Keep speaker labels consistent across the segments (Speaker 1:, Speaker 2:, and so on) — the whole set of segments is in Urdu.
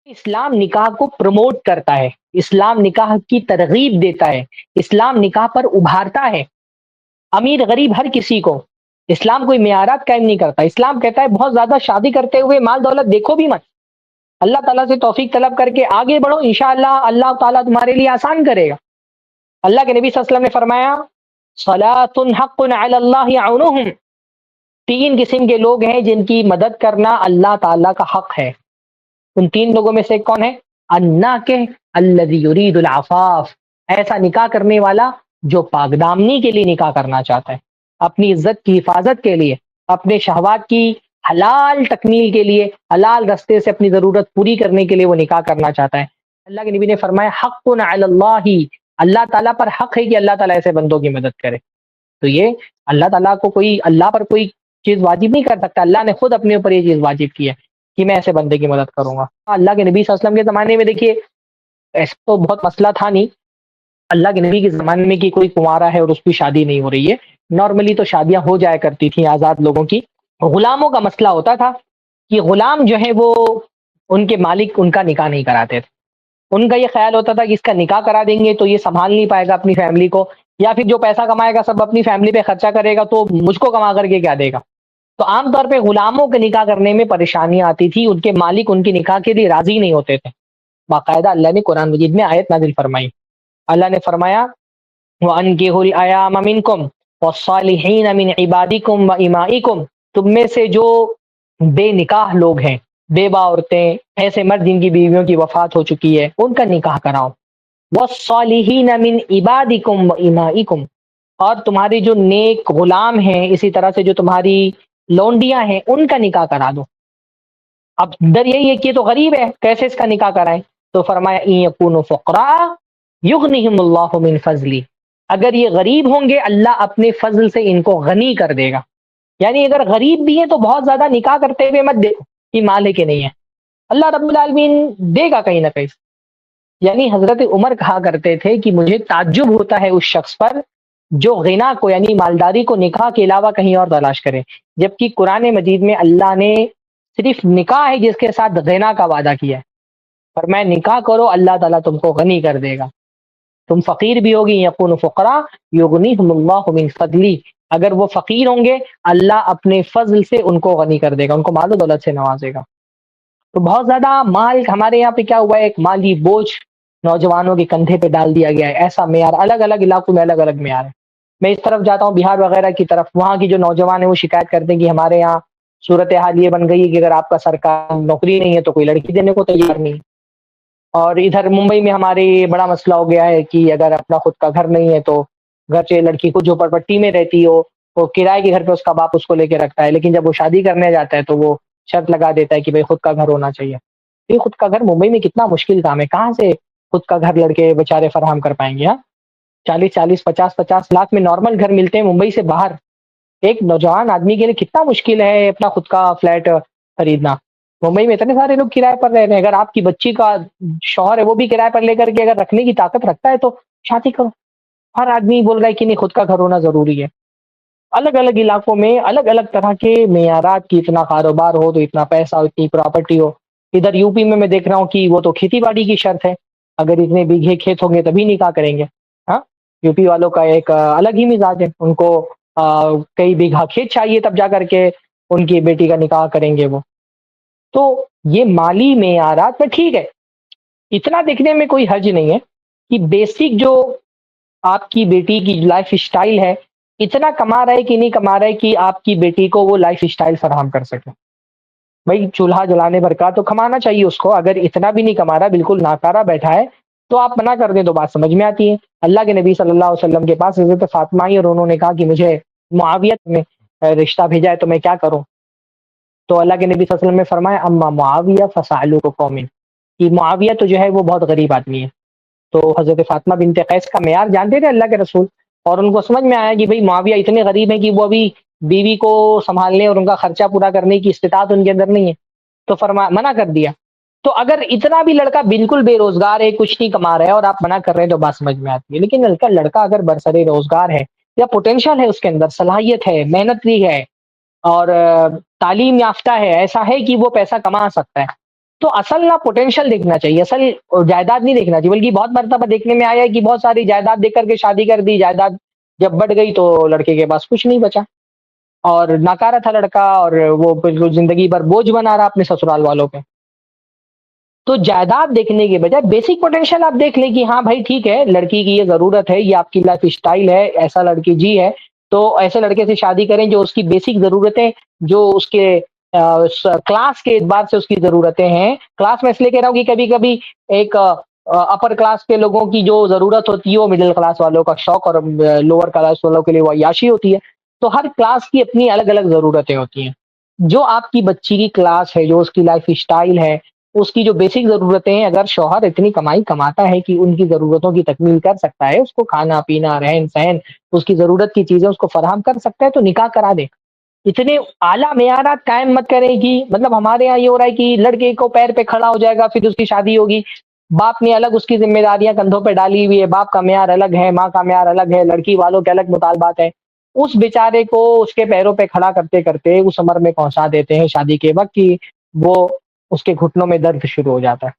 Speaker 1: اسلام نکاح کو پروموٹ کرتا ہے، اسلام نکاح کی ترغیب دیتا ہے، اسلام نکاح پر ابھارتا ہے امیر غریب ہر کسی کو۔ اسلام کوئی معیارات قائم نہیں کرتا، اسلام کہتا ہے بہت زیادہ شادی کرتے ہوئے مال دولت دیکھو بھی مت، اللہ تعالیٰ سے توفیق طلب کر کے آگے بڑھو، انشاءاللہ اللہ تعالیٰ تمہارے لیے آسان کرے گا۔ اللہ کے نبی صلی اللہ علیہ وسلم نے فرمایا صلاۃ حق علی اللہ عونہم، تین قسم کے لوگ ہیں جن کی مدد کرنا اللہ تعالیٰ کا حق ہے۔ ان تین لوگوں میں سے ایک کون ہے؟ الناکح الذی یرید العفاف، ایسا نکاح کرنے والا جو پاک دامنی کے لیے نکاح کرنا چاہتا ہے، اپنی عزت کی حفاظت کے لیے، اپنے شہوات کی حلال تکمیل کے لیے، حلال رستے سے اپنی ضرورت پوری کرنے کے لیے وہ نکاح کرنا چاہتا ہے۔ اللہ کے نبی نے فرمایا حق علی اللہ، اللہ تعالیٰ پر حق ہے کہ اللہ تعالیٰ ایسے بندوں کی مدد کرے۔ تو یہ اللہ تعالیٰ کو کوئی، اللہ پر کوئی چیز واجب نہیں کر سکتا، اللہ نے خود اپنے اوپر یہ چیز واجب کی ہے کہ میں ایسے بندے کی مدد کروں گا۔ اللہ کے نبی صلی اللہ علیہ وسلم کے زمانے میں دیکھیے ایسا تو بہت مسئلہ تھا نہیں، اللہ کے نبی کے زمانے میں کہ کوئی کنوارا ہے اور اس کی شادی نہیں ہو رہی ہے، نارملی تو شادیاں ہو جایا کرتی تھیں آزاد لوگوں کی۔ غلاموں کا مسئلہ ہوتا تھا کہ غلام جو ہے وہ ان کے مالک ان کا نکاح نہیں کراتے تھے، ان کا یہ خیال ہوتا تھا کہ اس کا نکاح کرا دیں گے تو یہ سنبھال نہیں پائے گا اپنی فیملی کو، یا پھر جو پیسہ کمائے گا سب اپنی فیملی پہ خرچہ کرے گا تو مجھ کو کما کر کے کیا دے گا۔ تو عام طور پہ غلاموں کے نکاح کرنے میں پریشانیاں آتی تھی، ان کے مالک ان کی نکاح کے لیے راضی نہیں ہوتے تھے۔ باقاعدہ اللہ نے قرآن مجید میں آیت نازل فرمائی، اللہ نے فرمایا وَأَنكِحُوا الْأَيَامَ مِنكُمْ وَالصَّالِحِينَ مِنْ عِبَادِكُمْ وَإِمَائِكُمْ، تم میں سے جو بے نکاح لوگ ہیں، بیوہ عورتیں، ایسے مرد جن کی بیویوں کی وفات ہو چکی ہے، ان کا نکاح کراؤ۔ وَالصَّالِحِينَ مِنْ عِبَادِكُمْ وَإِمَائِكُمْ، اور تمہارے جو نیک غلام ہیں، اسی طرح سے جو تمہاری لونڈیاں ہیں ان کا نکاح کرا دو۔ اب در یہی ہے کہ یہ تو غریب ہے، کیسے اس کا نکاح کرائیں؟ تو فرمایا ان یکونوا فقراء یغنیہم اللہ من فضلہ، اگر یہ غریب ہوں گے اللہ اپنے فضل سے ان کو غنی کر دے گا۔ یعنی اگر غریب بھی ہیں تو بہت زیادہ نکاح کرتے ہوئے مت دیکھو کہ مال ہے کہ نہیں ہے، اللہ رب العالمین دے گا کہیں نہ کہیں۔ یعنی حضرت عمر کہا کرتے تھے کہ مجھے تعجب ہوتا ہے اس شخص پر جو غنا کو یعنی مالداری کو نکاح کے علاوہ کہیں اور تلاش کرے، جبکہ قرآن مجید میں اللہ نے صرف نکاح ہے جس کے ساتھ غنا کا وعدہ کیا ہے، فرمایا نکاح کرو اللہ تعالیٰ تم کو غنی کر دے گا۔ تم فقیر بھی ہوگی یکون فقراء یغنیہم اللہ من فضلی، اگر وہ فقیر ہوں گے اللہ اپنے فضل سے ان کو غنی کر دے گا، ان کو مال و دولت سے نوازے گا۔ تو بہت زیادہ مال ہمارے یہاں پہ کیا ہوا ہے، ایک مالی بوجھ نوجوانوں کے کندھے پہ ڈال دیا گیا ہے، ایسا معیار الگ الگ علاقوں میں الگ الگ معیار ہے۔ میں اس طرف جاتا ہوں بہار وغیرہ کی طرف، وہاں کی جو نوجوان ہیں وہ شکایت کرتے ہیں کہ ہمارے یہاں صورتحال یہ بن گئی ہے کہ اگر آپ کا سرکار نوکری نہیں ہے تو کوئی لڑکی دینے کو تیار نہیں۔ اور ادھر ممبئی میں ہمارے بڑا مسئلہ ہو گیا ہے کہ اگر اپنا خود کا گھر نہیں ہے تو گھر سے لڑکی کو جو پٹی میں رہتی ہو وہ کرائے کے گھر پہ اس کا باپ اس کو لے کے رکھتا ہے، لیکن جب وہ شادی کرنے جاتا ہے تو وہ شرط لگا دیتا ہے کہ بھائی خود کا گھر ہونا چاہیے۔ یہ خود کا گھر ممبئی میں کتنا مشکل کام ہے، کہاں سے خود کا گھر لڑکے بیچارے فراہم کر پائیں گے؟ 40 50 لاکھ میں نارمل گھر ملتے ہیں ممبئی سے باہر، ایک نوجوان آدمی کے لیے کتنا مشکل ہے اپنا خود کا فلیٹ خریدنا۔ ممبئی میں اتنے سارے لوگ کرائے پر رہ رہے ہیں، اگر آپ کی بچی کا شوہر ہے وہ بھی کرائے پر لے کر کے اگر رکھنے کی طاقت رکھتا ہے تو شادی کرو۔ ہر آدمی بول رہا ہے کہ نہیں خود کا گھر ہونا ضروری ہے۔ الگ الگ علاقوں میں الگ الگ طرح کے معیارات کی، اتنا کاروبار ہو تو اتنا پیسہ ہو، اتنی پراپرٹی ہو۔ ادھر یو پی میں دیکھ رہا ہوں کہ وہ تو کھیتی باڑی کی شرط ہے، اگر اتنے بیگھے کھیت ہوں گے تبھی نکاح کریں گے۔ ہاں، یو پی والوں کا ایک الگ ہی مزاج ہے، ان کو کئی بیگھا کھیت چاہیے تب جا کر کے ان کی بیٹی کا نکاح کریں گے وہ۔ تو یہ مالی معیارات میں ٹھیک ہے، اتنا دیکھنے میں کوئی حرج نہیں ہے کہ بیسک جو آپ کی بیٹی کی لائف اسٹائل ہے، اتنا کما رہا ہے کہ نہیں کما رہا ہے کہ آپ کی بیٹی کو وہ لائف اسٹائل فراہم کر سکے۔ بھائی چولہا جلانے بھر کا تو کمانا چاہیے اس کو، اگر اتنا بھی نہیں کما رہا، بالکل ناکارہ بیٹھا ہے تو آپ منع کر دیں تو بات سمجھ میں آتی ہے۔ اللہ کے نبی صلی اللہ علیہ وسلم کے پاس حضرت فاطمہ آئی اور انہوں نے کہا کہ مجھے معاویہ میں رشتہ بھیجا ہے تو میں کیا کروں؟ تو اللہ کے نبی صلی اللہ علیہ وسلم نے فرمایا اما معاویہ فسألوہ قوم، کہ معاویہ تو جو ہے وہ بہت غریب آدمی ہے۔ تو حضرت فاطمہ بنت قیس کا معیار جانتے تھے اللہ کے رسول، اور ان کو سمجھ میں آیا کہ بھئی معاویہ اتنے غریب ہیں کہ وہ ابھی بیوی کو سنبھالنے اور ان کا خرچہ پورا کرنے کی استطاعت ان کے اندر نہیں ہے، تو منع کر دیا۔ تو اگر اتنا بھی لڑکا بالکل بے روزگار ہے، کچھ نہیں کما رہا ہے اور آپ منع کر رہے ہیں تو بات سمجھ میں آتی ہے، لیکن لڑکا اگر برسر روزگار ہے یا پوٹینشل ہے، اس کے اندر صلاحیت ہے، محنت بھی ہے اور تعلیم یافتہ ہے، ایسا ہے کہ وہ پیسہ کما سکتا ہے، تو اصل نہ پوٹینشیل دیکھنا چاہیے، اصل جائیداد نہیں دیکھنا چاہیے، بلکہ بہت مرتبہ دیکھنے میں آیا ہے کہ بہت ساری جائیداد دیکھ کر کے شادی کر دی، جائیداد جب بڑھ گئی تو لڑکے کے پاس کچھ نہیں بچا، اور ناکارہ تھا لڑکا، اور وہ بالکل زندگی بھر بوجھ بنا رہا اپنے سسرال والوں پہ۔ تو جائیداد دیکھنے کے بجائے بیسک پوٹینشیل آپ دیکھ لیں کہ ہاں بھائی ٹھیک ہے، لڑکی کی یہ ضرورت ہے، یہ آپ کی لائف اسٹائل ہے، ایسا لڑکی جی ہے، تو ایسے لڑکے سے شادی کریں جو اس کی بیسک ضرورتیں، جو اس کے کلاس کے اعتبار سے اس کی ضرورتیں ہیں۔ کلاس میں اس لیے کہہ رہا ہوں کہ کبھی کبھی ایک اپر کلاس کے لوگوں کی جو ضرورت ہوتی ہے وہ مڈل کلاس والوں کا شوق، اور لوور کلاس والوں کے لیے وہ عیاشی ہوتی ہے۔ تو ہر کلاس کی اپنی الگ الگ ضرورتیں ہوتی ہیں۔ جو آپ کی بچی کی کلاس ہے، جو اس کی لائف اسٹائل ہے، اس کی جو بیسک ضرورتیں ہیں، اگر شوہر اتنی کمائی کماتا ہے کہ ان کی ضرورتوں کی تکمیل کر سکتا ہے، اس کو کھانا پینا رہن سہن اس کی ضرورت کی چیزیں اس کو فراہم کر سکتا ہے، تو نکاح کرا دے۔ اتنے اعلیٰ معیارات قائم مت کریں کہ مطلب ہمارے یہاں یہ ہو رہا ہے کہ لڑکے کو پیر پہ کھڑا ہو جائے گا پھر اس کی شادی ہوگی، باپ نے الگ اس کی ذمہ داریاں کندھوں پہ ڈالی ہوئی ہے، باپ کا معیار الگ ہے، ماں کا معیار الگ ہے، لڑکی والوں کے الگ مطالبات ہیں، اس بیچارے کو اس کے پیروں پہ کھڑا کرتے کرتے اس عمر میں پہنچا دیتے ہیں شادی کے وقت کہ وہ اس کے گھٹنوں میں درد شروع ہو جاتا ہے۔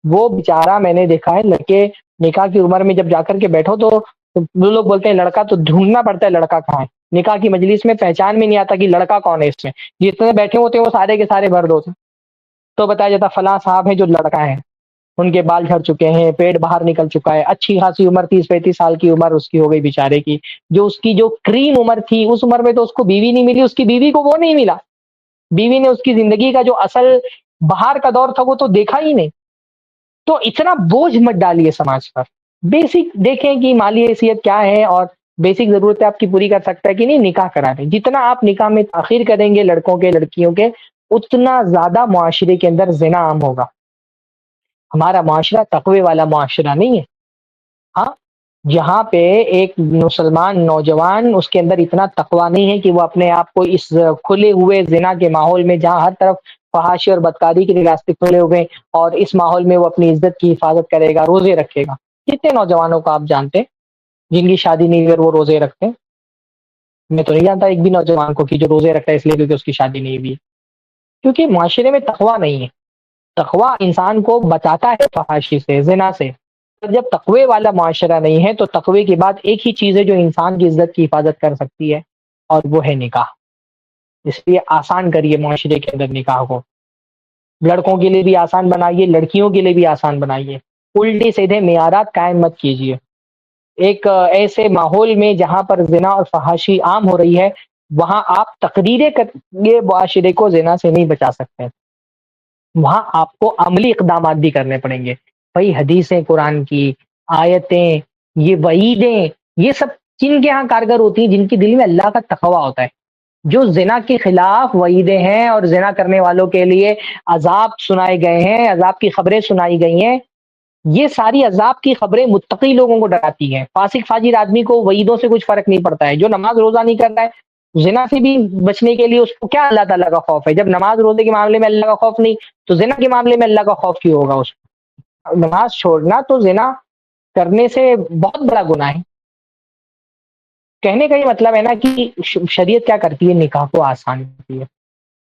Speaker 1: وہ بیچارہ میں نے دیکھا ہے، لڑکے نکاح کی عمر میں جب جا کر کے بیٹھو تو وہ لوگ بولتے ہیں لڑکا تو ڈھونڈنا پڑتا ہے، لڑکا کہاں ہے؟ نکاح کی مجلس میں پہچان میں نہیں آتا کہ لڑکا کون ہے اس میں، جتنے بیٹھے ہوتے ہیں وہ سارے کے سارے مرد ہوتے ہیں، تو بتایا جاتا فلاں صاحب ہے جو لڑکا ہے، ان کے بال جھڑ چکے ہیں، پیٹ باہر نکل چکا ہے، اچھی خاصی عمر 30-35 سال کی عمر اس کی ہو گئی بیچارے کی، جو اس کی جو کریم عمر تھی اس عمر میں تو اس کو بیوی نہیں ملی، اس کی بیوی کو وہ نہیں ملا، بیوی نے اس کی زندگی کا جو اصل بہار کا دور تھا وہ تو دیکھا ہی نہیں۔ تو اتنا بوجھ مت ڈالیے سماج پر، بیسک دیکھیں کہ مالی حیثیت کیا ہے اور بیسک ضرورتیں آپ کی پوری کر سکتا ہے کہ نہیں، نکاح کرا دیں۔ جتنا آپ نکاح میں تاخیر کریں گے لڑکوں کے لڑکیوں کے، اتنا زیادہ معاشرے کے اندر زنا عام ہوگا۔ ہمارا معاشرہ تقوی والا معاشرہ نہیں ہے۔ ہاں، جہاں پہ ایک مسلمان نوجوان اس کے اندر اتنا تقوی نہیں ہے کہ وہ اپنے آپ کو اس کھلے ہوئے زنا کے ماحول میں، جہاں ہر طرف فحاشی اور بدکاری کے راستے کھلے ہوئے، اور اس ماحول میں وہ اپنی عزت کی حفاظت کرے گا، روزے رکھے گا۔ کتنے نوجوانوں کو آپ جانتے ہیں جن کی شادی نہیں ہوئی اور وہ روزے رکھتے ہیں؟ میں تو نہیں جانتا ایک بھی نوجوان کو کہ جو روزے رکھتا ہے اس لیے کیونکہ اس کی شادی نہیں ہوئی ہے، کیونکہ معاشرے میں تقوی نہیں ہے۔ تقوی انسان کو بچاتا ہے فحاشی سے، زنا سے۔ جب تقوی والا معاشرہ نہیں ہے تو تقوی کے بعد ایک ہی چیز ہے جو انسان کی عزت کی حفاظت کر سکتی ہے، اور وہ ہے نکاح۔ اس لیے آسان کریے معاشرے کے اندر نکاح کو، لڑکوں کے لیے بھی آسان بنائیے، لڑکیوں کے لیے بھی آسان بنائیے، الٹے سیدھے معیارات قائم مت کیجیے۔ ایک ایسے ماحول میں جہاں پر زنا اور فحاشی عام ہو رہی ہے، وہاں آپ تقریریں کریے معاشرے کو زنا سے نہیں بچا سکتے، وہاں آپ کو عملی اقدامات بھی کرنے پڑیں گے۔ بھائی حدیثیں قرآن کی، آیتیں، یہ وعیدیں، یہ سب جن کے ہاں کارگر ہوتی ہیں جن کی دل میں اللہ کا تقوی ہوتا ہے۔ جو زنا کے خلاف وعیدیں ہیں اور زنا کرنے والوں کے لیے عذاب سنائے گئے ہیں، عذاب کی خبریں سنائی گئی ہیں، یہ ساری عذاب کی خبریں متقی لوگوں کو ڈراتی ہیں۔ فاسق فاجر آدمی کو وعیدوں سے کچھ فرق نہیں پڑتا ہے، جو نماز روزہ نہیں کر رہا ہے، زنا سے بھی بچنے کے لیے اس کو کیا اللہ تعالیٰ کا خوف ہے؟ جب نماز روزے کے معاملے میں اللہ کا خوف نہیں تو زنا کے معاملے میں اللہ کا خوف کیوں ہوگا اس کو؟ نماز چھوڑنا تو زنا کرنے سے بہت بڑا گناہ ہے۔ کہنے کا یہ مطلب ہے نا کہ شریعت کیا کرتی ہے، نکاح کو آسان کرتی ہے۔